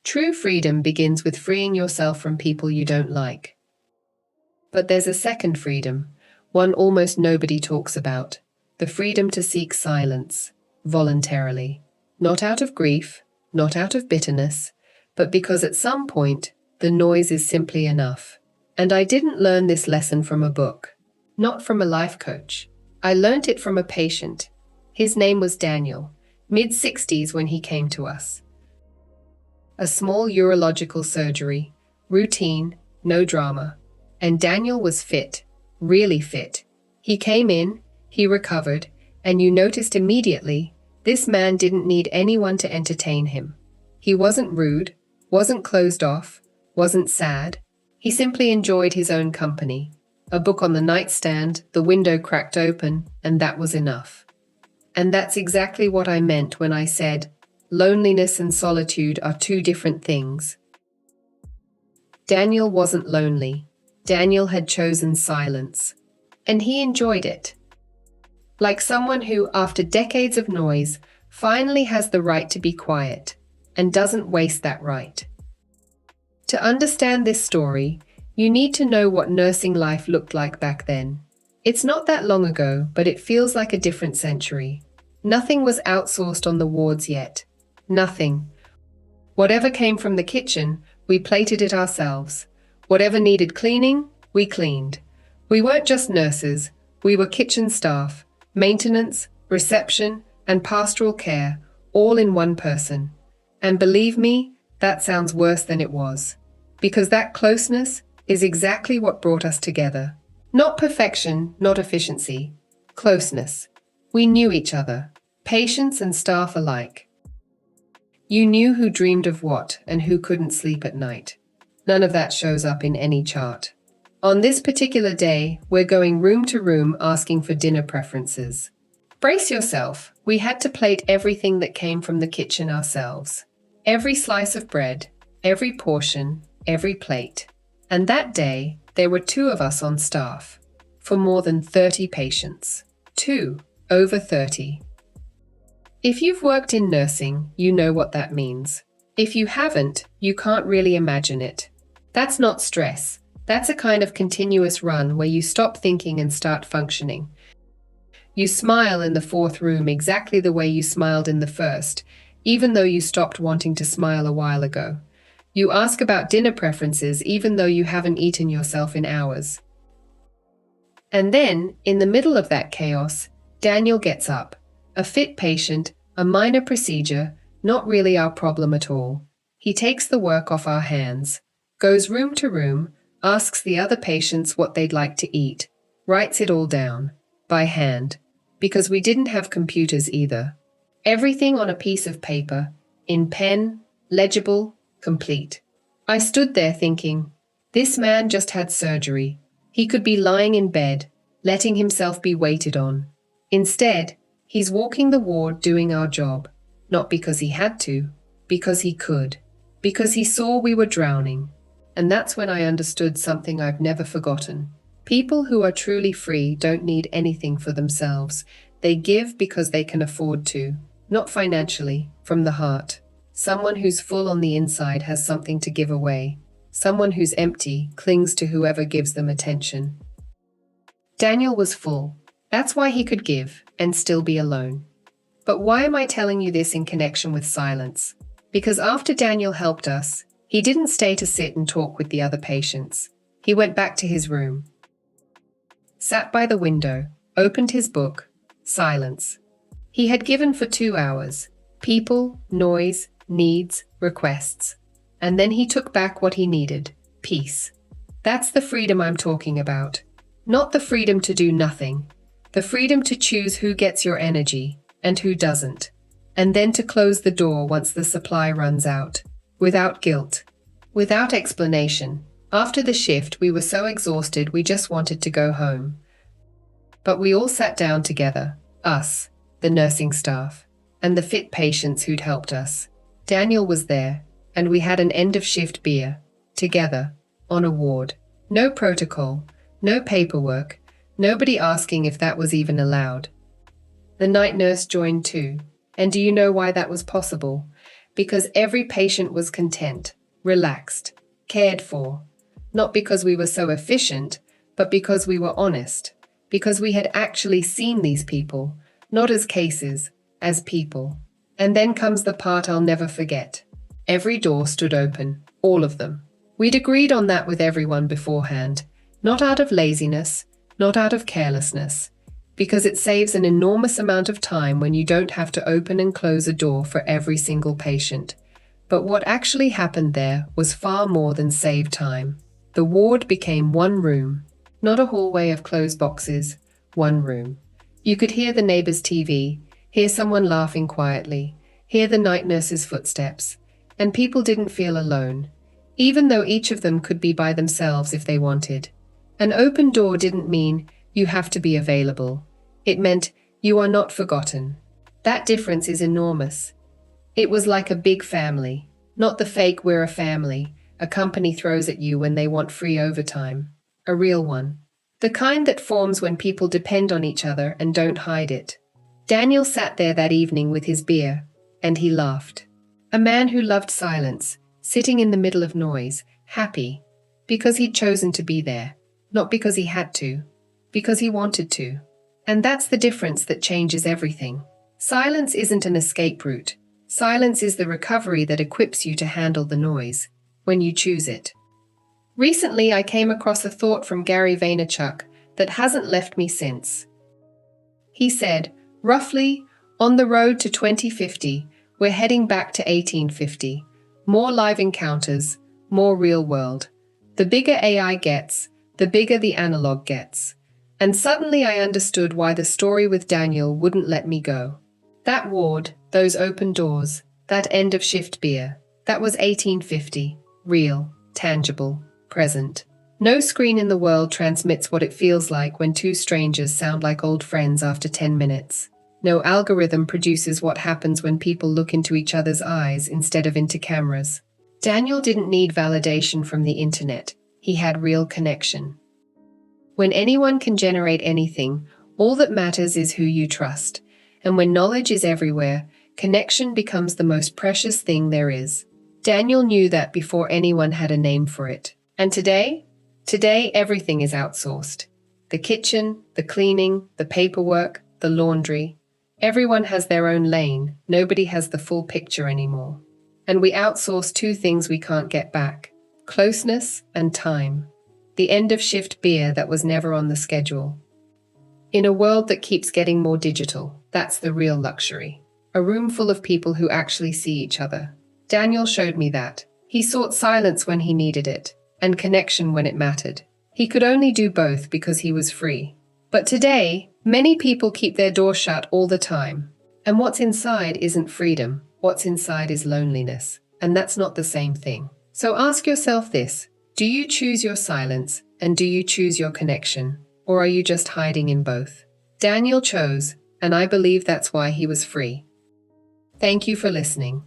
True freedom begins with freeing yourself from people you don't like. But there's a second freedom, one almost nobody talks about, the freedom to seek silence, voluntarily. Not out of grief, not out of bitterness, but because at some point, the noise is simply enough. And I didn't learn this lesson from a book, not from a life coach. I learned it from a patient. His name was Daniel, mid-60s when he came to us. A small urological surgery, routine, no drama. And Daniel was fit, really fit. He came in, he recovered, and you noticed immediately, this man didn't need anyone to entertain him. He wasn't rude, wasn't closed off, wasn't sad. He simply enjoyed his own company. A book on the nightstand, the window cracked open, and that was enough. And that's exactly what I meant when I said, loneliness and solitude are two different things. Daniel wasn't lonely. Daniel had chosen silence. And he enjoyed it. Like someone who, after decades of noise, finally has the right to be quiet, and doesn't waste that right. To understand this story, you need to know what nursing life looked like back then. It's not that long ago, but it feels like a different century. Nothing was outsourced on the wards yet. Nothing. Whatever came from the kitchen, we plated it ourselves. Whatever needed cleaning, we cleaned. We weren't just nurses, we were kitchen staff, maintenance, reception, and pastoral care, all in one person. And believe me, that sounds worse than it was. Because that closeness is exactly what brought us together. Not perfection, not efficiency. Closeness. We knew each other, patients and staff alike. You knew who dreamed of what and who couldn't sleep at night. None of that shows up in any chart. On this particular day, we're going room to room asking for dinner preferences. Brace yourself, we had to plate everything that came from the kitchen ourselves. Every slice of bread, every portion, every plate. And that day, there were 2 of us on staff, for more than 30 patients. 2, over 30. If you've worked in nursing, you know what that means. If you haven't, you can't really imagine it. That's not stress. That's a kind of continuous run where you stop thinking and start functioning. You smile in the 4th room exactly the way you smiled in the 1st, even though you stopped wanting to smile a while ago. You ask about dinner preferences even though you haven't eaten yourself in hours. And then, in the middle of that chaos, Daniel gets up. A fit patient, a minor procedure, not really our problem at all. He takes the work off our hands, goes room to room, asks the other patients what they'd like to eat, writes it all down, by hand, because we didn't have computers either. Everything on a piece of paper, in pen, legible, complete. I stood there thinking, this man just had surgery. He could be lying in bed, letting himself be waited on. Instead, he's walking the ward doing our job, not because he had to, because he could, because he saw we were drowning. And that's when I understood something I've never forgotten. People who are truly free don't need anything for themselves. They give because they can afford to, not financially, from the heart. Someone who's full on the inside has something to give away. Someone who's empty clings to whoever gives them attention. Daniel was full. That's why he could give and still be alone. But why am I telling you this in connection with silence? Because after Daniel helped us, he didn't stay to sit and talk with the other patients. He went back to his room, sat by the window, opened his book, silence. He had given for 2 hours. People, noise, needs, requests. And then he took back what he needed, peace. That's the freedom I'm talking about. Not the freedom to do nothing. The freedom to choose who gets your energy and who doesn't. And then to close the door once the supply runs out. Without guilt. Without explanation. After the shift, we were so exhausted we just wanted to go home. But we all sat down together. Us, the nursing staff, and the fit patients who'd helped us. Daniel was there, and we had an end-of-shift beer. Together. On a ward. No protocol. No paperwork. Nobody asking if that was even allowed. The night nurse joined too. And do you know why that was possible? because every patient was content, relaxed, cared for. Not because we were so efficient, but because we were honest, because we had actually seen these people, not as cases, as people. And then comes the part I'll never forget. Every door stood open, all of them. We'd agreed on that with everyone beforehand, not out of laziness, not out of carelessness, because it saves an enormous amount of time when you don't have to open and close a door for every single patient. But what actually happened there was far more than save time. The ward became one room, not a hallway of closed boxes, one room. You could hear the neighbor's TV, hear someone laughing quietly, hear the night nurse's footsteps, and people didn't feel alone, even though each of them could be by themselves if they wanted. An open door didn't mean you have to be available. It meant you are not forgotten. That difference is enormous. It was like a big family, not the fake "we're a family" a company throws at you when they want free overtime. A real one. The kind that forms when people depend on each other and don't hide it. Daniel sat there that evening with his beer, and he laughed. A man who loved silence, sitting in the middle of noise, happy, because he'd chosen to be there, not because he had to, because he wanted to. And that's the difference that changes everything. Silence isn't an escape route. Silence is the recovery that equips you to handle the noise, when you choose it. Recently, I came across a thought from Gary Vaynerchuk that hasn't left me since. He said, roughly, on the road to 2050, we're heading back to 1850. More live encounters, more real world. The bigger AI gets, the bigger the analog gets. And suddenly I understood why the story with Daniel wouldn't let me go. That ward, those open doors, that end of shift beer, that was 1850. Real, tangible, present. No screen in the world transmits what it feels like when two strangers sound like old friends after 10 minutes. No algorithm produces what happens when people look into each other's eyes instead of into cameras. Daniel didn't need validation from the internet. He had real connection. When anyone can generate anything, all that matters is who you trust. And when knowledge is everywhere, connection becomes the most precious thing there is. Daniel knew that before anyone had a name for it. And today everything is outsourced. The kitchen, the cleaning, the paperwork, the laundry. Everyone has their own lane. Nobody has the full picture anymore. And we outsource two things we can't get back: closeness and time. The end of shift beer that was never on the schedule. In a world that keeps getting more digital, that's the real luxury. A room full of people who actually see each other. Daniel showed me that. He sought silence when he needed it, and connection when it mattered. He could only do both because he was free. But today, many people keep their door shut all the time. And what's inside isn't freedom. What's inside is loneliness. And that's not the same thing. So ask yourself this: do you choose your silence, and do you choose your connection? Or are you just hiding in both? Daniel chose, and I believe that's why he was free. Thank you for listening.